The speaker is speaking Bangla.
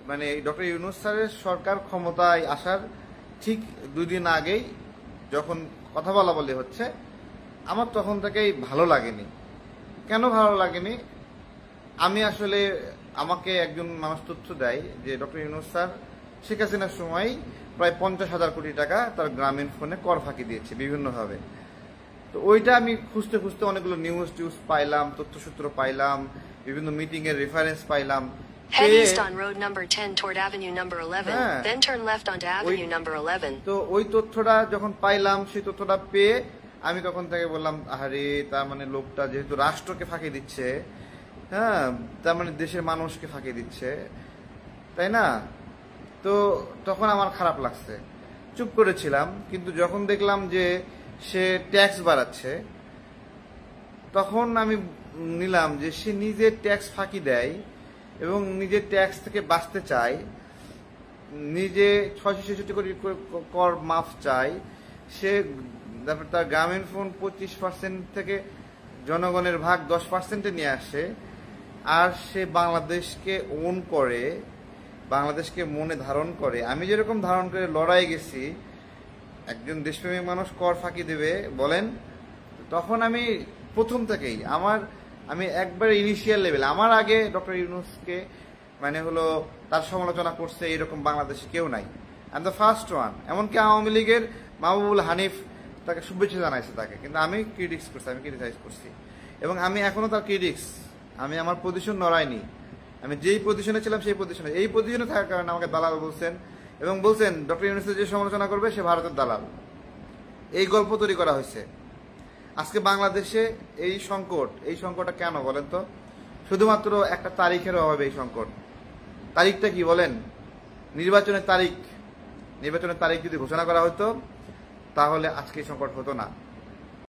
মানে ডক্টর ইউনূস স্যারের সরকার ক্ষমতায় আসার ঠিক 2 দিন আগেই যখন কথা বলা হচ্ছে, আমার তখন থেকেই ভালো লাগেনি। কেন ভালো লাগেনি? আমি আসলে, আমাকে একজন মানুষ তথ্য দেয় যে ডক্টর ইউনূস স্যার শেখ হাসিনার সময় প্রায় 50,000 কোটি টাকা তার গ্রামীণ ফোনে কর ফাঁকি দিয়েছে বিভিন্নভাবে। তো ওইটা আমি খুঁজতে খুঁজতে অনেকগুলো নিউজ পাইলাম, তথ্যসূত্র পাইলাম, বিভিন্ন মিটিং এর রেফারেন্স পাইলাম। Head east on road number 10 toward avenue number 11, then turn left onto avenue number 11. তো ওই তথ্যটা যখন পাইলাম, সেই তথ্যটা পেয়ে আমি তখন থেকে বললাম, আরে তার মানে লোকটা যেহেতু রাষ্ট্রকে ফাঁকি দিচ্ছে, হ্যাঁ, তার মানে দেশের মানুষকে ফাঁকি দিচ্ছে, তাই না? তো তখন আমার খারাপ লাগছে, চুপ করেছিলাম। কিন্তু যখন দেখলাম যে সে ট্যাক্স বাড়াচ্ছে, তখন আমি নিলাম যে সে নিজে ট্যাক্স ফাঁকি দেয় এবং নিজে ট্যাক্স থেকে বাঁচতে চায়, নিজে 666 কোটি কর মাফ চায়। সে তার গ্রামীণ ফোন 25% থেকে জনগণের ভাগ 10%-এ নিয়ে আসে, আর সে বাংলাদেশকে ওন করে, বাংলাদেশকে মনে ধারণ করে। আমি যেরকম ধারণ করে লড়াই গেছি, একজন দেশপ্রেমিক মানুষ কর ফাঁকি দেবে বলেন, তখন আমি প্রথম থেকেই আমি একবারে ইনিশিয়াল লেভেল, আমার আগে ডক্টর ইউনূসকে মানে হলো তার সমালোচনা করছে এরকম বাংলাদেশে কেউ নাই। I am the first one. এমনকি আওয়ামী লীগের মাহবুবুল হানিফ তাকে শুভেচ্ছা জানাইছে তাকে, কিন্তু আমি ক্রিটিসাইজ করছি এবং আমি এখনো তার ক্রিটিক্স। আমি আমার পজিশন নড়াইনি। আমি যেই পজিশনে ছিলাম সেই পজিশনে, এই পজিশনে থাকার কারণে আমাকে দালাল বলছেন এবং বলছেন ডক্টর ইউনূসের যে সমালোচনা করবে সে ভারতের দালাল। এই গল্প তৈরি করা হয়েছে। আজকে বাংলাদেশে এই সংকটটা কেন বলেন তো? শুধুমাত্র একটা তারিখের অভাবে এই সংকট। তারিখটা কি বলেন? নির্বাচনের তারিখ যদি ঘোষণা করা হতো তাহলে আজকে এই সংকট হতো না।